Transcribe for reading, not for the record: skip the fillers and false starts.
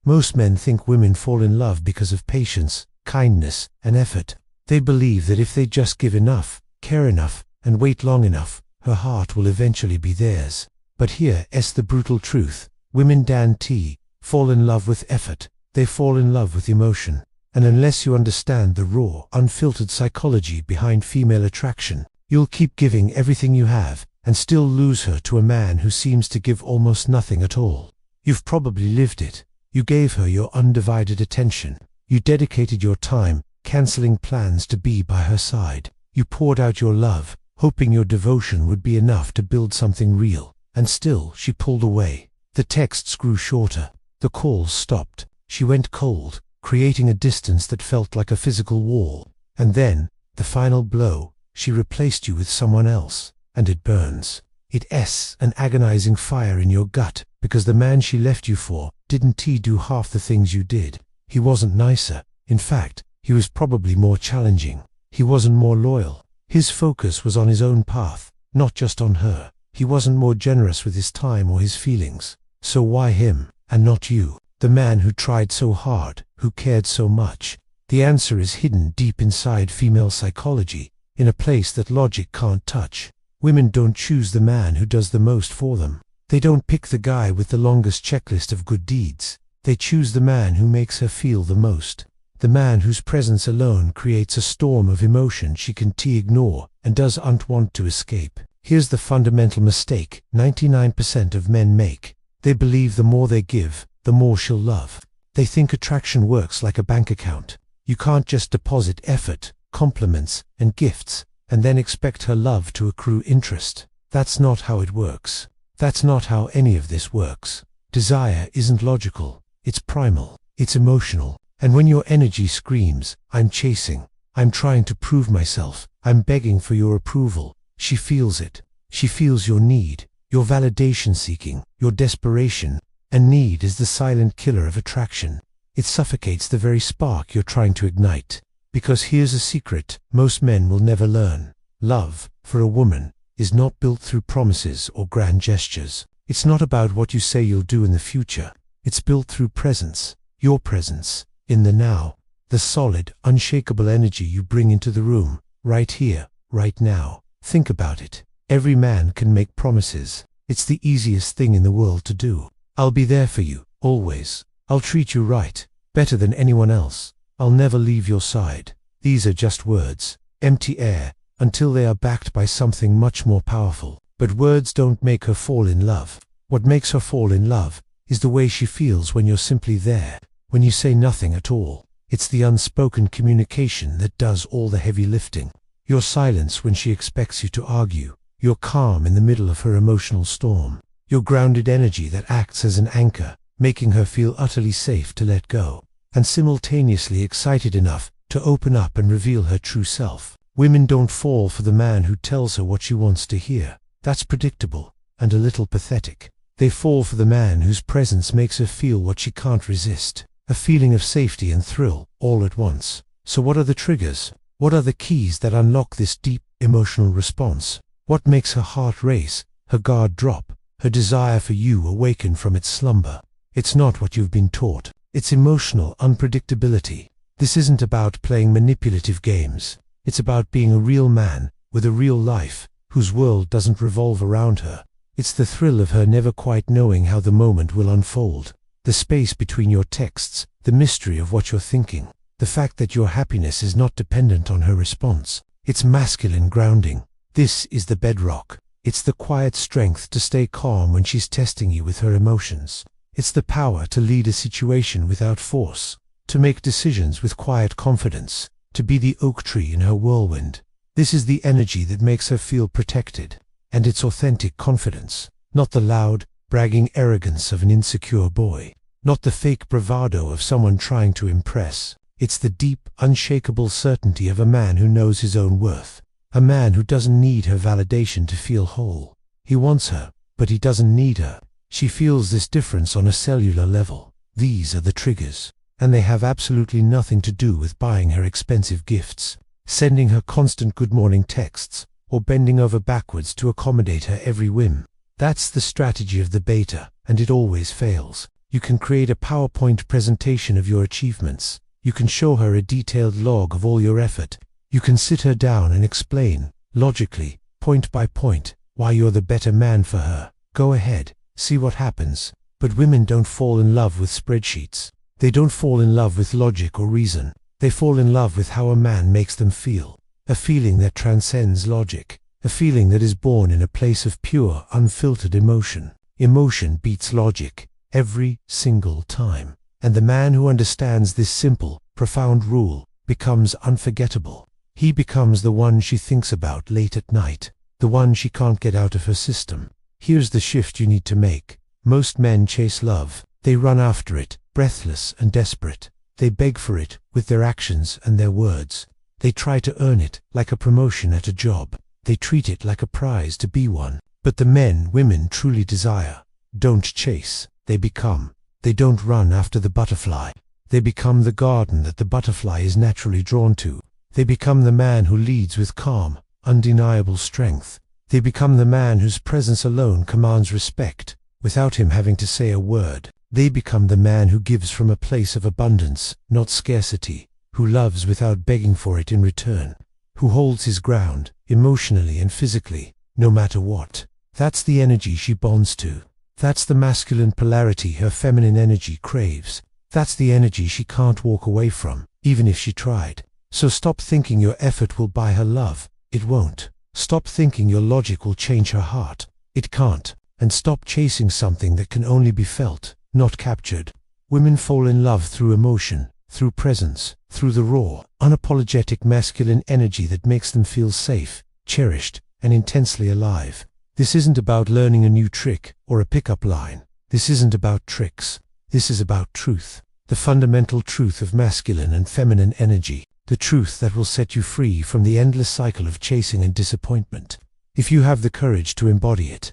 Most men think women fall in love because of patience, kindness, and effort. They believe that if they just give enough, care enough, and wait long enough, her heart will eventually be theirs. But here's the brutal truth. Women don't fall in love with effort. They fall in love with emotion. And unless you understand the raw, unfiltered psychology behind female attraction, you'll keep giving everything you have and still lose her to a man who seems to give almost nothing at all. You've probably lived it. You gave her your undivided attention. You dedicated your time, canceling plans to be by her side. You poured out your love, hoping your devotion would be enough to build something real. And still she pulled away. The texts grew shorter. The calls stopped. She went cold, creating a distance that felt like a physical wall. And then, the final blow, she replaced you with someone else. And it burns. It's an agonizing fire in your gut, because the man she left you for didn't do half the things you did. He wasn't nicer. In fact, he was probably more challenging. He wasn't more loyal. His focus was on his own path, not just on her. He wasn't more generous with his time or his feelings. So why him, and not you? The man who tried so hard, who cared so much. The answer is hidden deep inside female psychology, in a place that logic can't touch. Women don't choose the man who does the most for them. They don't pick the guy with the longest checklist of good deeds. They choose the man who makes her feel the most. The man whose presence alone creates a storm of emotion she can ignore and doesn't want to escape. Here's the fundamental mistake 99% of men make. They believe the more they give, the more she'll love. They think attraction works like a bank account. You can't just deposit effort, compliments, and gifts, and then expect her love to accrue interest. That's not how it works. That's not how any of this works. Desire isn't logical. It's primal. It's emotional. And when your energy screams, "I'm chasing, I'm trying to prove myself, I'm begging for your approval," she feels it. She feels your need, your validation seeking, your desperation. And need is the silent killer of attraction. It suffocates the very spark you're trying to ignite. Because here's a secret most men will never learn. Love, for a woman, is not built through promises or grand gestures. It's not about what you say you'll do in the future. It's built through presence, your presence, in the now. The solid, unshakable energy you bring into the room, right here, right now. Think about it. Every man can make promises. It's the easiest thing in the world to do. I'll be there for you, always. I'll treat you right, better than anyone else. I'll never leave your side. These are just words, empty air, until they are backed by something much more powerful. But words don't make her fall in love. What makes her fall in love is the way she feels when you're simply there, when you say nothing at all. It's the unspoken communication that does all the heavy lifting. Your silence when she expects you to argue. Your calm in the middle of her emotional storm. Your grounded energy that acts as an anchor, making her feel utterly safe to let go, and simultaneously excited enough to open up and reveal her true self. Women don't fall for the man who tells her what she wants to hear. That's predictable, and a little pathetic. They fall for the man whose presence makes her feel what she can't resist, a feeling of safety and thrill, all at once. So what are the triggers? What are the keys that unlock this deep, emotional response? What makes her heart race, her guard drop, her desire for you awaken from its slumber? It's not what you've been taught. It's emotional unpredictability. This isn't about playing manipulative games. It's about being a real man, with a real life, whose world doesn't revolve around her. It's the thrill of her never quite knowing how the moment will unfold. The space between your texts, the mystery of what you're thinking, the fact that your happiness is not dependent on her response. It's masculine grounding. This is the bedrock. It's the quiet strength to stay calm when she's testing you with her emotions. It's the power to lead a situation without force, to make decisions with quiet confidence, to be the oak tree in her whirlwind. This is the energy that makes her feel protected, and it's authentic confidence, not the loud, bragging arrogance of an insecure boy, not the fake bravado of someone trying to impress. It's the deep, unshakable certainty of a man who knows his own worth. A man who doesn't need her validation to feel whole. He wants her, but he doesn't need her. She feels this difference on a cellular level. These are the triggers, and they have absolutely nothing to do with buying her expensive gifts, sending her constant good morning texts, or bending over backwards to accommodate her every whim. That's the strategy of the beta, and it always fails. You can create a PowerPoint presentation of your achievements. You can show her a detailed log of all your effort. You can sit her down and explain, logically, point by point, why you're the better man for her. Go ahead, see what happens. But women don't fall in love with spreadsheets. They don't fall in love with logic or reason. They fall in love with how a man makes them feel. A feeling that transcends logic. A feeling that is born in a place of pure, unfiltered emotion. Emotion beats logic every single time. And the man who understands this simple, profound rule becomes unforgettable. He becomes the one she thinks about late at night, the one she can't get out of her system. Here's the shift you need to make. Most men chase love. They run after it, breathless and desperate. They beg for it with their actions and their words. They try to earn it like a promotion at a job. They treat it like a prize to be won. But the men women truly desire don't chase, they become. They don't run after the butterfly. They become the garden that the butterfly is naturally drawn to. They become the man who leads with calm, undeniable strength. They become the man whose presence alone commands respect, without him having to say a word. They become the man who gives from a place of abundance, not scarcity, who loves without begging for it in return, who holds his ground, emotionally and physically, no matter what. That's the energy she bonds to. That's the masculine polarity her feminine energy craves. That's the energy she can't walk away from, even if she tried. So stop thinking your effort will buy her love. It won't. Stop thinking your logic will change her heart. It can't. And stop chasing something that can only be felt, not captured. Women fall in love through emotion, through presence, through the raw, unapologetic masculine energy that makes them feel safe, cherished, and intensely alive. This isn't about learning a new trick or a pickup line. This isn't about tricks. This is about truth. The fundamental truth of masculine and feminine energy. The truth that will set you free from the endless cycle of chasing and disappointment. If you have the courage to embody it,